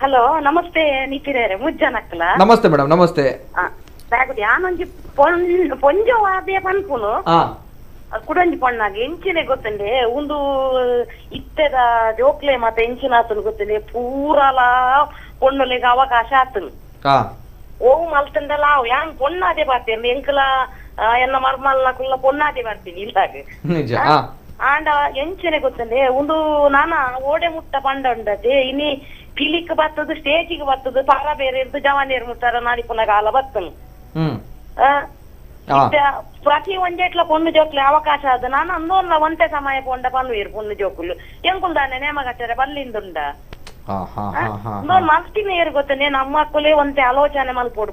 hello ನಮಸ್ತೆ ನಿಖಿರೇರೆ ಮುಜ್ಜನಕ್ಕಲ ನಮಸ್ತೆ madam ನಮಸ್ತೆ ಸಾಗುದು ಯಾನೊಂಜಿ ಪೊಂಜೋ ಆದೆ ಪನ್ಪುನು ಕುಡಂಜಿ ಪೊಣ್ಣಾಗ ಎಂಚಿನೆ ಗೊತ್ತಂಡೆ ಒಂದು ಇತ್ತೆದ ಜೋಕ್ಲೆ ಮತ್ತೆ ಎಂಚಿನ ಆತನು ಗೊತ್ತಂಡೆ ಪೂರಲ ಪೊಣ್ಣುಲೆಗ ಅವಕಾಶ ಆತನು ಓವು ಮಲ್ತಂಡಲ್ಲ ಅವು ಯಾಂಗ್ ಪೊಣ್ಣಾದೆ ಬಾರ್ತೇನೆ ಎಂಕಲ ಎನ್ನ ಮರ್ಮಲ್ನ ಕುಲ್ಲ ಪೊಣ್ಣಾದೆ ಬಾರ್ತೀನಿ ಇಲ್ಲಾಗ ಆಂಡ ಎಂಚಿನೆ ಗೊತ್ತಂಡೆ ಒಂದು ನಾನ ಓಡೆ ಮುಟ್ಟ ಪಂಡ ಉಂಡದೆ ಇನ್ನಿ ಪಿಲಿಕ್ ಬರ್ತದ ಸ್ಟೇಜಿಗೆ ಬರ್ತದ ಪಾರ ಬೇರೆ ಇರ್ದು ಜವಾನಿಯರ್ ಮುಟ್ಟಾರ ನಾಡಿ ಪುನಃ ಕಾಲ ಬರ್ತನು ಪ್ರತಿ ಒಂಜೆಟ್ಲ ಪೊಣ್ಣು ಜೋಕ್ಲೆ ಅವಕಾಶ ಅದ ನಾನು ಅಂದೋಲ್ಲ ಒಂಟೆ ಸಮಯ ಪೊಂಡ ಪನ್ನುವೇರು ಪೊಣ್ಣು ಜೋಕುಲು ಎಂಕುಲ್ದಾನೆ ನೇಮಗಟ್ಟರೆ ಬಲ್ಲಿಂದುಂಡ ಮಲ್ತಿನ ಏರು ಗೊತ್ತನೆ ನಮ್ಮ ಮಕ್ಕಳೇ ಒಂತೆ ಆಲೋಚನೆ ಮಲ್ಪೋಡು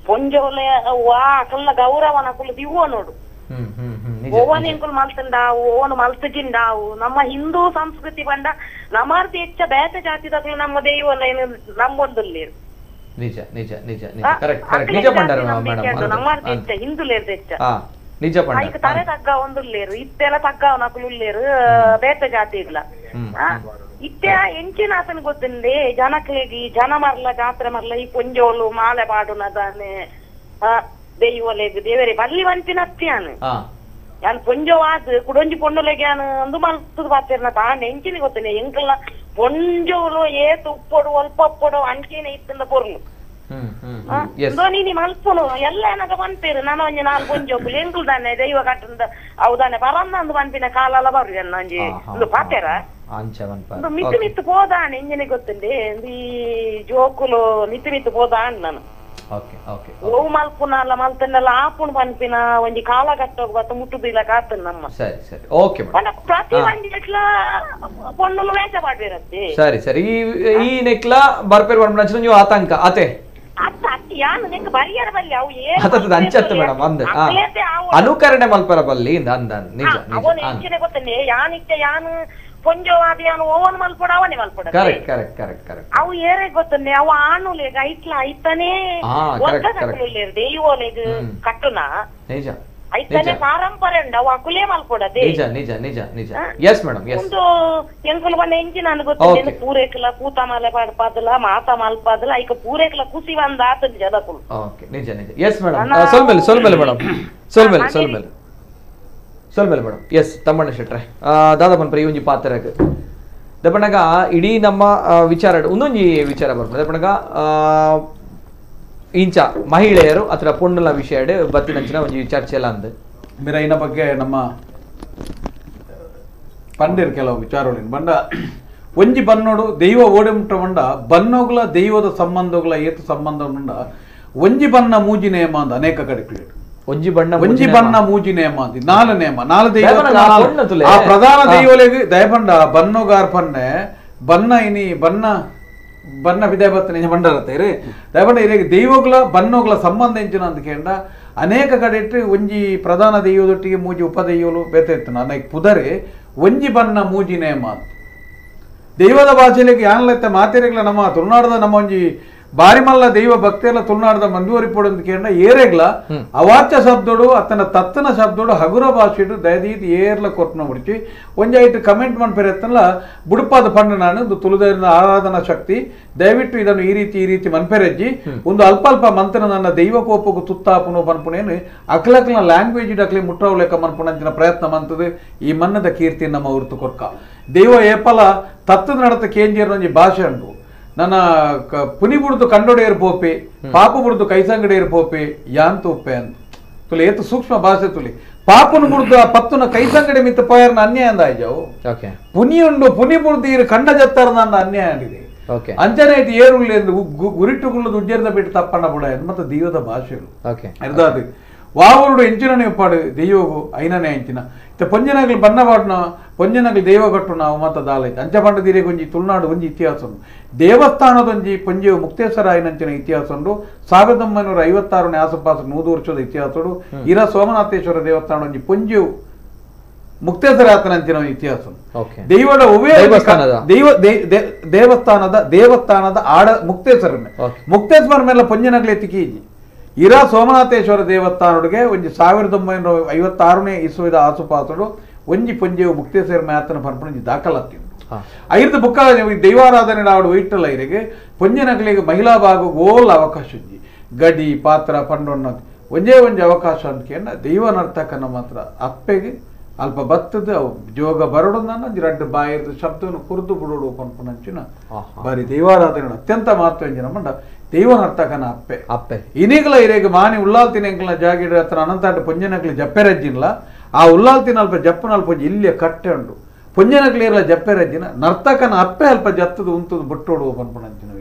ಪೊಂಜೋಲೆ ವಾ ಕಲ್ಲ ಗೌರವನ ಕುಲು ದಿವ್ವ ನೋಡು ಓವನ್ ಎಂಕುಲ್ ಮಲ್ತಂಡಾವು ಓವನು ಮಲ್ತಜಿಂಡಾವು ನಮ್ಮ ಹಿಂದೂ ಸಂಸ್ಕೃತಿ ಬಂಡ ನಮಾರ್ತಿ ಹೆಚ್ಚ ಬೇತ ಜಾತಿದಾಗ್ಲು ನಮ್ಮ ದೈವನ ಏನು ನಂಬೊಂದುಲ್ಲೇರು ನಿಜ ನಿಜ ನಿಜ ನಿಜ ಕರೆಕ್ಟ್ ಕರೆಕ್ಟ್ ನಿಜ ಪಂಡಾರ ಮೇಡಮ್ ನಮಾರ್ತಿ ಹೆಚ್ಚ ಹಿಂದುಲೇರ್ದು ಹೆಚ್ಚ ನಿಜ ಪಂಡ ಐಕ ತರೆ ತಗ್ಗ ಒಂದುಲ್ಲೇರು ಇತ್ತೆಲ್ಲ ತಗ್ಗ ನಕುಲುಲ್ಲೇರು ಬೇತ ಜಾತಿ ಇಲ್ಲ ಇತ್ತೆ ಎಂಚಿನ ಆತನ ಗೊತ್ತಂದೆ ಜನಕ್ಲೆಗಿ ಜನ ಮರ್ಲ ಜಾತ್ರೆ ಮರ್ಲ ಈ ಪೊಂಜೋಲು ಮಾಲೆ ಪಾಡುನದಾನೆ ದೈವಲೆಗ್ ದೇವರೇ ಬಲ್ಲಿ ವಂತಿನ ಅತ್ಯಾನು ಯಾನ್ ಪೊಂಜೋ ಆದ್ ಕುಡೊಂಜಿ ಪೊಂಡುಲೆಗೆ ಯಾನು ಒಂದು ಮಲ್ತದ ಬಾತಿರ್ನ ತಾಂಡ ಎಂಚಿನ ಗೊತ್ತನೆ ಎಂಕಲ್ನ ಪೊಂಜೋಲು ಏತು ಉಪ್ಪೊಡು ಅಲ್ಪ ಉಪ್ಪೊಡು ಅಂಚಿನ ಇತ್ತಂದ ಪೊರ್ಲು ನೀನಿ ಮಲ್ಪುನು ಎಲ್ಲ ಏನಾಗ ಬಂತೇರು ನಾನು ಒಂಜಿ ನಾಲ್ ಪೊಂಜೋಕುಲು ಎಂಕಲ್ ದಾನೆ ದೈವ ಕಟ್ಟಂದ ಅವದಾನೆ ಬರಂದ ಒಂದು ಬಂಪಿನ ಕಾಲೆಲ್ಲ ಬರ್ರಿ ಅನ್ನ ಒಂಜಿ ಒಂದು ಪಾತೆರ ಒಂದು ಮಿತ್ತು ಮಿತ್ತು ಪೋದಾಣ ಎಂಜಿನ ಗೊತ್ತಂಡೆ ಈ ಜೋಕುಲು ಮಿತ್ತು ಮಿತ್ತು ಪೋದಾಣ ನಾನು ಓ ಮಲ್ಪುನಲ್ಲ ಮಲ್ತನ್ನೆಲ್ಲ ಆಪುಣ್ ಪನ್ಪಿನ ಒಂಜಿ ಕಾಲ ಕಟ್ಟೋಗ ಬತ್ತ ಮುಟ್ಟುದಿಲ್ಲ ಕಾತನ್ ನಮ್ಮ ಸರಿ ಸರಿ ಓಕೆ ಪ್ರತಿ ಒಂಜಿ ಎಟ್ಲ ಪೊಣ್ಣುಲು ವೇಷ ಮಾಡ್ಬೇರತ್ತೆ ಸರಿ ಸರಿ ಈ ನೆಕ್ಲ ಬರ್ಪೇರ್ ಬರ್ಮನ ನೀವು ಆತಂಕ ಅತೆ ಅತ್ತ ಅತ್ತಿ ಯಾನು ನೆಕ್ ಬರಿಯರ ಬಲ್ಲಿ ಅವು ಅತದ ಅಂಚತ್ತ ಮೇಡಮ್ ಅಂದ ಅನುಕರಣೆ ಮಲ್ಪರ ಬಲ್ಲಿ ಅಂದ ನಿಜ ಅವನು ಎಂಚಿನ ಗೊತ್ತನೆ ಯಾನಿಕ್ಕೆ ಯಾನು ಪೊಂಜೋ ಆದಿಯಾನು ಓವನ್ ಮಲ್ಪಡ ಅವನೇ ಮಲ್ಪಡ ಕರೆಕ್ಟ್ ಕರೆಕ್ಟ್ ಕರೆಕ್ಟ್ ಕರೆಕ್ಟ್ ಅವು ಏರೇ ಗೊತ್ತನೆ ಅವು ಆನುಲೇಗ ಐಟ್ಲ ಐತನೇ ಒಕ್ಕದಕ್ಕುಲೇರು ದೈವೋಲೆಗ್ ಕಟ್ಟುನ ನಿಜ ಐತನೇ ಪಾರಂಪರೆ ಉಂಡು ಅವು ಅಕುಲೇ ಮಲ್ಪಡದೆ ನಿಜ ನಿಜ ನಿಜ ನಿಜ ಎಸ್ ಮೇಡಮ್ ಎಸ್ ಒಂದು ಎಂಕುಲು ಬಂದ ಎಂಚಿನ ಅನ್ನು ಗೊತ್ತನೆ ಪೂರೇಕಲ ಕೂತ ಮಾಲೆ ಪಾಡ್ಪಾದಲ ಮಾತ ಮಲ್ಪಾದಲ ಐಕ ಪೂರೇಕಲ ಕುಸಿ ಬಂದ ಆತದ ಜನಕುಲು ಓಕೆ ನಿಜ ನಿಜ ಎಸ್ ಮೇಡಮ್ ಸೊಲ್ಮೇಲೆ ಮೇಡಮ್ ಸೊಲ್ಮೇಲೆ ಮೇಡಮ್ ಎಸ್ ತಮ್ಮಣ್ಣ ಶೆಟ್ರೆ ದಾದಾಪನ್ ಪ್ರ ಒಂಜಿ ಪಾತ್ರಗ್ ದಪ್ಪಣಗ ಇಡೀ ನಮ್ಮ ವಿಚಾರ ಒಂದೊಂಜಿ ವಿಚಾರ ಬರ್ತದೆ ದಪ್ಪಣಗ ಇಂಚ ಮಹಿಳೆಯರು ಅಥವಾ ಪೊಣ್ಣುಲ ವಿಷಯ ಬತ್ತಿನಂಚಿನ ಒಂಜಿ ಚರ್ಚೆ ಎಲ್ಲ ಅಂದ್ ಮಿರೈನ ಬಗ್ಗೆ ನಮ್ಮ ಪಂಡಿರ್ ಕೆಲವು ವಿಚಾರಗಳು ಬಂಡ ಒಂಜಿ ಬನ್ನೋಡು ದೈವ ಓಡೆ ಮುಟ್ಟ ಬಂಡ ಬನ್ನೋಗ್ಲ ದೈವದ ಸಂಬಂಧಗಳ ಏತು ಸಂಬಂಧ ಉಂಡ ಒಂಜಿ ಬನ್ನ ಮೂಜಿ ನೇಮ ಅಂದ ಅನೇಕ ಕಡೆ ಕ್ರಿಯೇಟ್ ಒಂಜಿ ಬಣ್ಣ ಮೂಜಿ ನೇಮ ಅಂದಿ ನಾಲ್ ನೇಮ ನಾಲ್ ದೈವ ಆ ಪ್ರಧಾನ ದೈವಲೆಗೆ ದಯಪಂಡ ಬನ್ನೋಗಾರ್ ಪನ್ನೆ ಬನ್ನ ಇನಿ ಬನ್ನ ಬನ್ನ ವಿದ್ಯಾಭತ್ತನ ಬಂಡರತ್ತೆ ರೀ ದಯಪಂಡ ಇರೇಗ ದೈವಗಳ ಬನ್ನೋಗ್ಲ ಸಂಬಂಧ ಎಂಚಿನ ಅಂತ ಕೇಂಡ ಅನೇಕ ಕಡೆ ಇಟ್ಟು ಒಂಜಿ ಪ್ರಧಾನ ದೈವದೊಟ್ಟಿಗೆ ಮೂಜಿ ಉಪದೈವಲು ಬೇತ ಇರ್ತಾನ ಅನೇಕ ಪುದರೆ ಒಂಜಿ ಬನ್ನ ಮೂಜಿ ನೇಮ ಅಂತ ದೈವದ ಭಾಷೆಲಿಗೆ ಯಾನಲೈತೆ ಮಾತೆರೆಗ್ಲ ನಮ್ಮ ತುಳುನಾಡದ ನಮ್ಮ ಒಂಜಿ ಬಾರಿ ಮಲ್ಲ ದೈವ ಭಕ್ತಿಯೆಲ್ಲ ತುಳುನಾಡದ ಮಂದುವರಿಪೋಡು ಅಂತ ಕೇಂಡ ಏರೆಗ್ಲ ಅವಾಚ್ಯ ಶಬ್ದೋಡು ಅತನ ತತ್ತನ ಶಬ್ದೋಡು ಹಗುರ ಭಾಷೆಡು ದಯದೀತ್ ಏರ್ಲ ಕೊರ್ಪನ ಮುಡಿಚಿ ಒಂಜಾಯ್ತು ಕಮೆಂಟ್ ಮನ್ಪೆರೆತ್ತಲ್ಲ ಬುಡುಪಾದ ಪಂಡ ನಾನು ತುಳುದರಿನ ಆರಾಧನಾ ಶಕ್ತಿ ದಯವಿಟ್ಟು ಇದನ್ನು ಈ ರೀತಿ ಮನ್ಪೆರೆಜ್ಜಿ ಒಂದು ಅಲ್ಪ ಅಲ್ಪ ಮಂತ್ರ ನನ್ನ ದೈವ ಕೋಪಕ್ಕೂ ತುತ್ತಾಪುನು ಪನ್ಪುನೇನು ಅಕ್ಲಕ್ಲ ಲ್ಯಾಂಗ್ವೇಜ್ ಅಕ್ಲಿ ಮುಟ್ಟವ ಲೆಕ್ಕ ಮನ್ಪುಣಂಚಿನ ಪ್ರಯತ್ನ ಮಂತದು ಈ ಮನ್ನದ ಕೀರ್ತಿ ನಮ್ಮ ಹೊರತು ಕೊರ್ಕ ದೈವ ಏಪಲ ತತ್ತದ ನಡತ ಕೇಂಜೀರ್ ಒಂಜಿ ಭಾಷೆ ಉಂಟು ನನ್ನ ಪುನಿ ಬುಡ್ದು ಕಂಡೊಡೆಯರ್ ಪೋಪೆ ಪಾಪ ಬುಡ್ದು ಕೈಸಂಗಡೆಯರ್ ಪೋಪೆ ಯಾಂತ ಉಪ್ಪೆ ಅಂತ ತುಲಿ ಏತು ಸೂಕ್ಷ್ಮ ಭಾಷೆ ತುಲಿ ಪಾಪನ ಬುಡ್ದು ಆ ಪತ್ತುನ ಕೈಸಂಗಡೆ ಮಿತ್ತ ಪೋಯರ್ನ ಅನ್ಯಾಯ ಅಂದಾಯ್ಜವು ಪುನಿ ಉಂಡು ಪುನಿ ಬುಡ್ದು ಇರು ಕಂಡ ಜತ್ತಾರ ನನ್ನ ಅನ್ಯಾಯ ಆಗಿದೆ ಅಂಚನೆ ಐತಿ ಏರುಳ್ಳಿ ಗುರಿಟ್ಟುಗುಳ್ಳದು ಉಜ್ಜರದ ಬಿಟ್ಟು ತಪ್ಪಣ್ಣ ಬುಡ ಮತ್ತೆ ದೈವದ ಭಾಷೆಗಳು ಅರ್ಧಾದು ವಾವರುಡು ಎಂಚಿನನೇ ಉಪ್ಪಾಡು ದೈವಗು ಐನನೇ ಎಂಚಿನ ಪೊಂಜನಗಳು ಬನ್ನವಾಡ್ನ ಪೊಂಜನಗಳು ದೈವ ಕಟ್ಟು ನಾವು ಮತ ದಾಲೈತೆ ಅಂಚ ಪಂಡ ದಿರೆ ಒಂಜಿ ತುಳುನಾಡು ಒಂಜಿ ಇತಿಹಾಸ ಉಂಟು ದೇವಸ್ಥಾನದೊಂಜಿ ಪೊಂಜೆವು ಮುಕ್ತೇಶ್ವರ ಆಯ್ನಂಚಿನ ಇತಿಹಾಸ ಉಂಟು 1956ನೇ ಆಸುಪಾಸು 100 ವರ್ಷದ ಇತಿಹಾಸ ಉಂಟು ಇರ ಸೋಮನಾಥೇಶ್ವರ ದೇವಸ್ಥಾನ ಒಂಜಿ ಪೊಂಜೆವು ಮುಕ್ತೇಶ್ವರ ಆತನಂಚಿನ ಇತಿಹಾಸ ದೈವದ ಉಭಯ ದೇವಸ್ಥಾನದ ಆಡ ಮುಕ್ತೇಶ್ವರ ಮೇಲೆ ಪೊಂಜನಗಳು ಎತ್ತಿಕೀಜಿ ಇರ ಸೋಮನಾಥೇಶ್ವರ ದೇವಸ್ಥಾನೊಳಗೆ ಒಂಜಿ 1956ನೇ ಇಸ್ವಿದ ಆಸುಪಾಸಡು ಒಂಜಿ ಪೊಂಜೆವು ಮುಕ್ತೇಶ್ವರ ಮ್ಯಾತನ ಪನ್ಪುಣಿ ದಾಖಲಾತಿ ಉಂಟು ಐರ್ದ ಬುಕ್ಕ ದೈವಾರಾಧನೆ ಆವಡು ಇಟ್ಟಲ್ಲ ಇರಿಗೆ ಪೊಂಜನಕ್ಲಿಗೆ ಮಹಿಳಾ ಭಾಗ ಓಲ್ ಅವಕಾಶ ಇಜ್ಜಿ ಗಡಿ ಪಾತ್ರ ಪಂಡೊನ್ನದು ಒಂಜೇ ಒಂಜಿ ಅವಕಾಶ ಅಂತ ದೈವ ನರ್ತಕನ ಮಾತ್ರ ಅಪ್ಪೆಗೆ ಅಲ್ಪ ಬತ್ತದ ಜೋಗ ಬರಡೊಂದನ್ನ ರಡ್ಡು ಬಾಯಿರ್ದು ಶಬ್ದವನ್ನು ಕುರ್ದು ಬಿಡೋಡು ಪನ್ಪುನಂಚಿನ ಬಾರಿ ದೈವಾರಾಧನೆ ಅತ್ಯಂತ ಮಹತ್ವ ಎಂಜಿನ ಮಂಡ ದೈವ ನರ್ತಕನ ಅಪ್ಪೆ ಅಪ್ಪೆ ಇನಿಗಲ ಇರೇಗ ಮಾನಿ ಉಲ್ಲಾಲ್ತಿನ ಎಂಕಲ ಜಾಗಿಡ ಹತ್ರ ಅನಂತಾಟ ಪೊಂಜನಕ್ಲಿ ಜಪ್ಪೆರಜ್ಜಿನ್ಲ ಆ ಉಲ್ಲಾಲ್ತಿನ ಅಲ್ಪ ಜಪ್ಪನ ಅಲ್ಪ ಇಲ್ಲಿಯ ಕಟ್ಟೆ ಉಂಡು ಪೊಂಜನಕ್ಲಿ ಇರಲ ಜಪ್ಪೆರಜ್ಜಿನ ನರ್ತಕನ ಅಪ್ಪೆ ಅಲ್ಪ ಜತ್ತದು ಉಂತದು ಬುಟ್ಟೋಡು ಪನ್ಪುನಂಚಿನ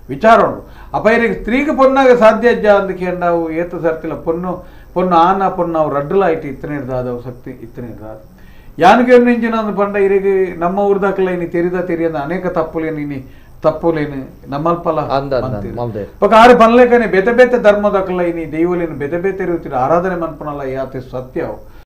ವಿಚಾರ ಉಂಡು ಅಪೈರಿಗೆ ಸ್ತ್ರೀಗೆ ಪೊನ್ನಾಗ ಸಾಧ್ಯ ಅಜ್ಜ ಅಂದಕ್ಕೆ ನಾವು ಏತು ಸರ್ತಿಲ್ಲ పొన్ను ఆన పొన్ను అవు రడ్డులా ఇటు ఇత్తనేరు దాదావు శక్తి ఇత్తనేరు రాదు యానికి ఎంజిన పండ ఇరిగి నమ్మ ఊరిదాకలైన తెరియದ అనేక తప్పులేని నమ్మల్పల ఒక ఆరు పనులే కానీ బెత ధర్మదకలైన దైవులేని బెత రీతి ఆరాధನೆ ಮನ್ಪನಲ್ಲ ಯಾತೆ ಸತ್ಯ